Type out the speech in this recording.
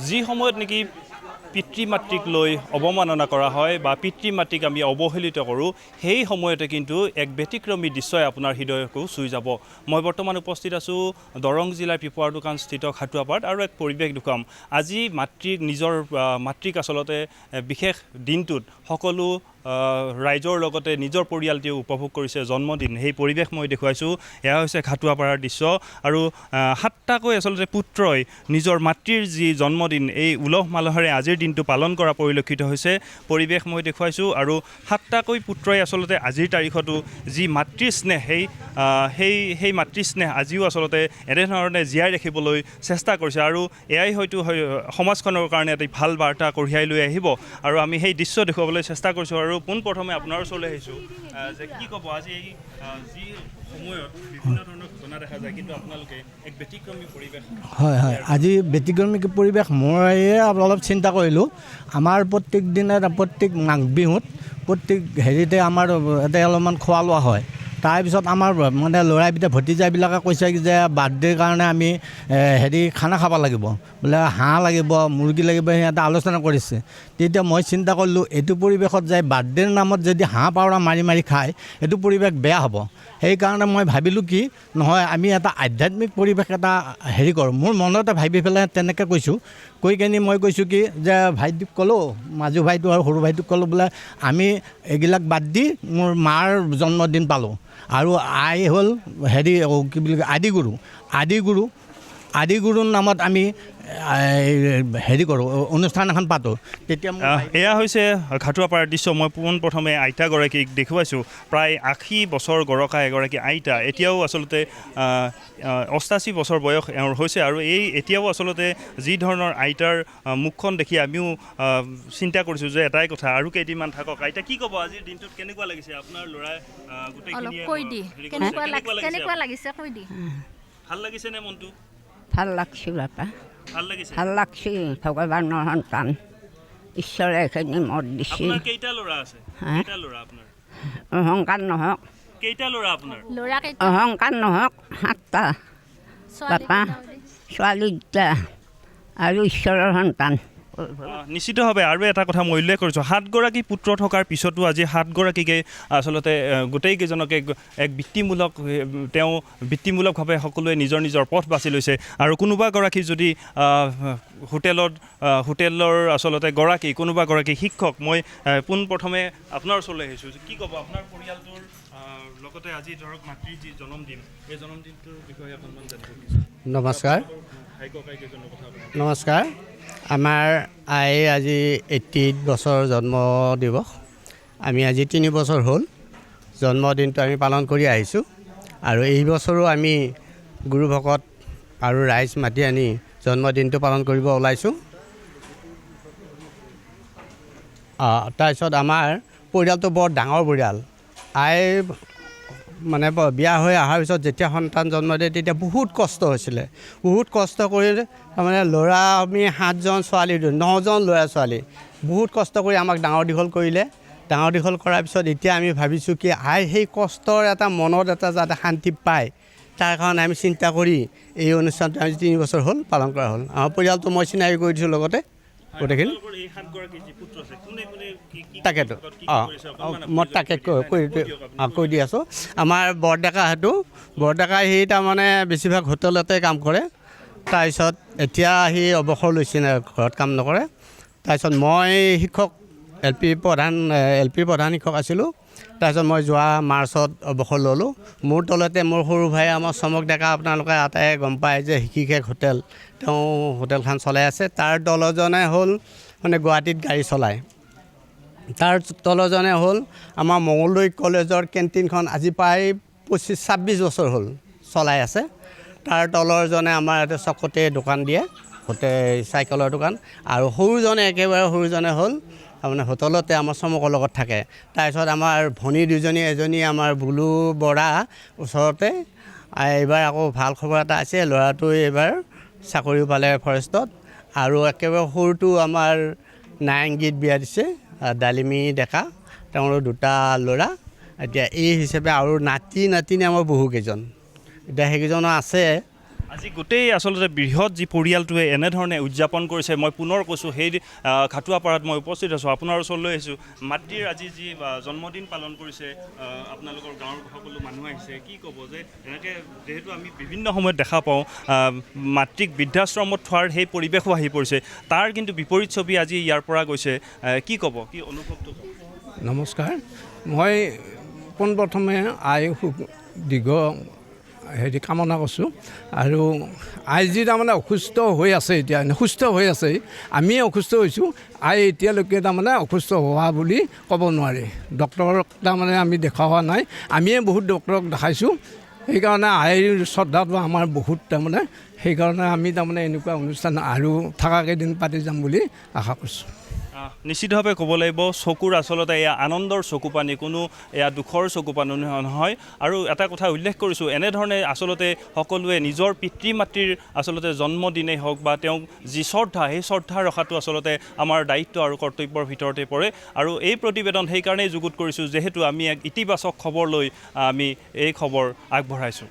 যি সময়ত নেকি পিতৃ মাতৃক লৈ অৱমাননা কৰা হয় বা পিতৃ মাতৃক আমি অৱহেলিত কৰোঁ, সেই সময়তে কিন্তু এক ব্যতিক্ৰমী দৃশ্যই আপোনাৰ হৃদয়কো চুই যাব। মই বৰ্তমান উপস্থিত আছোঁ দৰং জিলাৰ পিপৰা দোকান স্থিত খাটুৱাপাৰাত আৰু এক পৰিৱেশ দেখুৱাম। আজি নিজৰ মাতৃক আচলতে বিশেষ দিনটোত সকলো ৰাইজৰ লগতে নিজৰ পৰিয়ালটিও উপভোগ কৰিছে জন্মদিন। সেই পৰিৱেশ মই দেখুৱাইছোঁ। এয়া হৈছে খাটুৱাপাৰাৰ দৃশ্য আৰু 7টাকৈ আচলতে পুত্ৰই নিজৰ মাতৃৰ যি জন্মদিন এই উলহ মালহেৰে আজিৰ দিনটো পালন কৰা পৰিলক্ষিত হৈছে। পৰিৱেশ মই দেখুৱাইছোঁ আৰু 7টাকৈ পুত্ৰই আচলতে আজিৰ তাৰিখতো যি মাতৃ স্নেহ সেই মাতৃ স্নেহ আজিও আচলতে এনেধৰণে জীয়াই ৰাখিবলৈ চেষ্টা কৰিছে আৰু এয়াই হয়তো সমাজখনৰ কাৰণে এটি ভাল বাৰ্তা কঢ়িয়াই লৈ আহিব আৰু আমি সেই দৃশ্য দেখুৱাবলৈ চেষ্টা কৰিছোঁ। আৰু পোনপ্ৰথমে আপোনাৰ ওচৰলৈ আহিছোঁ যে কি ক'ব আজি এই যি সময়ত বিভিন্ন ধৰণৰ ঘটনা দেখা যায় কিন্তু আপোনালোকে এক ব্যতিক্ৰমী পৰিৱেশ। হয় হয়, আজি ব্যতিক্ৰমী পৰিৱেশ মই অলপ চিন্তা কৰিলোঁ। আমাৰ প্ৰত্যেক দিনে প্ৰত্যেক মাঘ বিহুত প্ৰত্যেক হেৰিতে আমাৰ ইয়াতে অলপমান খোৱা লোৱা হয়। তাৰপিছত আমাৰ মানে ল'ৰাবিলাক ভতিজাবিলাকে কৈছে যে বাৰ্থডেৰ কাৰণে আমি খানা খাব লাগিব, বোলে হাঁহ লাগিব, মুৰ্গী লাগিব, সিহঁতে আলোচনা কৰিছে। তেতিয়া মই চিন্তা কৰিলোঁ এইটো পৰিৱেশত যায় বাৰ্থডেৰ নামত যদি হাঁহ পাউৰা মাৰি মাৰি খায় এইটো পৰিৱেশ বেয়া হ'ব। সেইকাৰণে মই ভাবিলোঁ কি নহয় আমি এটা আধ্যাত্মিক পৰিৱেশ এটা কৰোঁ। মোৰ মনতে ভাবি পেলাই তেনেকৈ কৈছোঁ। কৈ কিনি মই কৈছোঁ কি যে ভাইটিক ক'লোঁ, মাজু ভাইটো আৰু সৰু ভাইটোক ক'লোঁ বোলে আমি এইবিলাক বাদ দি মোৰ মাৰ জন্মদিন পালোঁ আৰু আই হ'ল কি বুলি কয় আদিগুৰুৰ নামত আমি কৰোঁ, অনুষ্ঠান এখন পাতোঁ। তেতিয়া এয়া হৈছে খাটুৱাপাৰাৰ দৃশ্য। মই পোনপ্ৰথমে আইতাগৰাকীক দেখুৱাইছোঁ। প্ৰায় 80 বছৰ গৰকা এগৰাকী আইতা, এতিয়াও আচলতে 88 বছৰ বয়স এওঁৰ হৈছে আৰু এতিয়াও আচলতে যি ধৰণৰ আইতাৰ মুখখন দেখি আমিও চিন্তা কৰিছোঁ যে এটাই কথা আৰু কেইদিনমান থাকক। আইতা কি ক'ব আজিৰ দিনটোত কেনেকুৱা লাগিছে আপোনাৰ ল'ৰাই গোটেইখিনিয়ে কেনেকুৱা লাগিছে কৈ দি। ভাল লাগিছে নে মনটো? ভাল লাগছে বাপা, ভাল লাগিছে, ভাল লাগছে। ভগৱানৰ সন্তান ঈশ্বৰে এইখিনি মত দিছে। আপোনাৰ কেইটা ল'ৰা আছে? কেইটা ল'ৰা আপোনাৰ? অহংকাৰ নহওক, কেইটা ল'ৰা আপোনাৰ? অহংকাৰ নহওক, 7টা বাপা, ছোৱালী 2টা আৰু ঈশ্বৰৰ সন্তান। নিশ্চিতভাৱে আৰু এটা কথা মই উল্লেখ কৰিছোঁ, 7গৰাকী পুত্ৰ থকাৰ পিছতো আজি 7গৰাকীকে আচলতে গোটেইকেইজনকে এক বৃত্তিমূলকভাৱে সকলোৱে নিজৰ নিজৰ পথ বাছি লৈছে আৰু কোনোবাগৰাকী যদি হোটেলৰ আচলতে কোনোবাগৰাকী শিক্ষক। মই পোনপ্ৰথমে আপোনাৰ ওচৰলৈ আহিছোঁ। কি ক'ব আপোনাৰ পৰিয়ালটোৰ লগতে আজি ধৰক মাতৃৰ যি জন্মদিন এই জন্মদিনটোৰ বিষয়ে অকণমান জানিব বিচাৰিছোঁ। নমস্কাৰ। আমাৰ আইৰ আজি 88 বছৰ জন্ম দিৱস। আমি আজি 3 বছৰ হ'ল জন্মদিনটো আমি পালন কৰি আহিছোঁ আৰু এই বছৰো আমি গুৰু ভকত আৰু ৰাইজ মাতি আনি জন্মদিনটো পালন কৰিব ওলাইছোঁ। তাৰপিছত আমাৰ পৰিয়ালটো বৰ ডাঙৰ পৰিয়াল। আই মানে বিয়া হৈ অহাৰ পিছত যেতিয়া সন্তান জন্ম দিয়ে তেতিয়া বহুত কষ্ট হৈছিলে। বহুত কষ্ট কৰি তাৰমানে ল'ৰা আমি 7জন, ছোৱালী 9জন ল'ৰা ছোৱালী বহুত কষ্ট কৰি আমাক ডাঙৰ দীঘল কৰিলে। ডাঙৰ দীঘল কৰাৰ পিছত এতিয়া আমি ভাবিছোঁ কি আই সেই কষ্টৰ এটা মনত এটা যাতে শান্তি পায় তাৰ কাৰণে আমি চিন্তা কৰি এই অনুষ্ঠানটো আমি 3 বছৰ হ'ল পালন কৰা হ'ল। আমাৰ পৰিয়ালটো মই চিনাকি কৰি দিছোঁ লগতে গোটেইখিনি। তাকেতো মই তাকে কৈ দি আছোঁ। আমাৰ বৰডেকা সি তাৰমানে বেছিভাগ হোটেলতে কাম কৰে। তাৰপিছত এতিয়া সি অৱসৰ লৈছে, ঘৰত কাম নকৰে। তাৰপিছত মই শিক্ষক এল পি প্ৰধান শিক্ষক আছিলোঁ। তাৰপিছত মই যোৱা মাৰ্চত অৱসৰ ল'লোঁ। মোৰ তলতে মোৰ সৰু ভাই আমাৰ চমক ডেকা, আপোনালোকে আটাই গম পায় যে শিক্ষক হোটেল, তেওঁ হোটেলখন চলাই আছে। তাৰ তলজনে হ'ল মানে গুৱাহাটীত গাড়ী চলায়। তাৰ তলজনে হ'ল আমাৰ মঙলদৈ কলেজৰ কেণ্টিনখন আজি প্ৰায় 25-26 বছৰ হ'ল চলাই আছে। তাৰ তলৰজনে আমাৰ ইয়াতে চকতে দোকান দিয়ে, চাইকেলৰ দোকান। আৰু একেবাৰে সৰুজনে হ'ল তাৰমানে হোটেলতে আমাৰ চমকৰ লগত থাকে। তাৰপিছত আমাৰ ভনী দুজনী, এজনী আমাৰ বুলু বৰা ওচৰতে। এইবাৰ আকৌ ভাল খবৰ এটা আছে, ল'ৰাটোৱে এইবাৰ চাকৰিও পালে ফৰেষ্টত। আৰু একেবাৰে সৰুটো আমাৰ নাৰেংগীত বিয়া দিছে, ডালিমী ডেকা, তেওঁৰ 2টা ল'ৰা। এতিয়া এই হিচাপে আৰু নাতিনী আমাৰ বহুকেইজন, এতিয়া সেইকেইজনো আছে। আজি গোটেই আচলতে বৃহৎ যি পৰিয়ালটোৱে এনেধৰণে উদযাপন কৰিছে মই পুনৰ কৈছোঁ সেই খাটুৱাপাৰাত মই উপস্থিত আছোঁ আপোনাৰ ওচৰলৈ আহিছোঁ মাতৃৰ আজি যি জন্মদিন পালন কৰিছে আপোনালোকৰ গাঁৱৰ সকলো মানুহ আহিছে কি ক'ব যে এনেকৈ যিহেতু আমি বিভিন্ন সময়ত দেখা পাওঁ মাতৃক বৃদ্ধাশ্ৰমত থোৱাৰ সেই পৰিৱেশো আহি পৰিছে তাৰ কিন্তু বিপৰীত ছবি আজি ইয়াৰ পৰা গৈছে কি ক'ব কি অনুভৱটো ক'ব নমস্কাৰ মই পোনপ্ৰথমে দীৰ্ঘ কামনা কৰিছোঁ আৰু আই যি তাৰমানে অসুস্থ হৈ আছে এতিয়া সুস্থ হৈ আছে আমিয়ে অসুস্থ হৈছোঁ আই এতিয়ালৈকে তাৰমানে অসুস্থ হোৱা বুলি ক'ব নোৱাৰি ডক্টৰক তাৰমানে আমি দেখা হোৱা নাই আমিয়ে বহুত ডক্টৰক দেখাইছোঁ সেইকাৰণে আইৰ শ্ৰদ্ধাটো আমাৰ বহুত তাৰমানে সেইকাৰণে আমি তাৰমানে এনেকুৱা অনুষ্ঠান আৰু থকাকেইদিন পাতি যাম বুলি আশা কৰিছোঁ নিশ্চিতভাৱে ক'ব লাগিব চকুৰ আচলতে এয়া আনন্দৰ চকু পানী কোনো এয়া দুখৰ চকু পানী নহয় আৰু এটা কথা উল্লেখ কৰিছোঁ এনেধৰণে আচলতে সকলোৱে নিজৰ পিতৃ মাতৃৰ আচলতে জন্মদিনেই হওক বা তেওঁক যি শ্ৰদ্ধা সেই শ্ৰদ্ধা ৰখাটো আচলতে আমাৰ দায়িত্ব আৰু কৰ্তব্যৰ ভিতৰতে পৰে আৰু এই প্ৰতিবেদন সেইকাৰণেই যুগুত কৰিছোঁ যিহেতু আমি এক ইতিবাচক খবৰ লৈ আমি এই খবৰ আগবঢ়াইছোঁ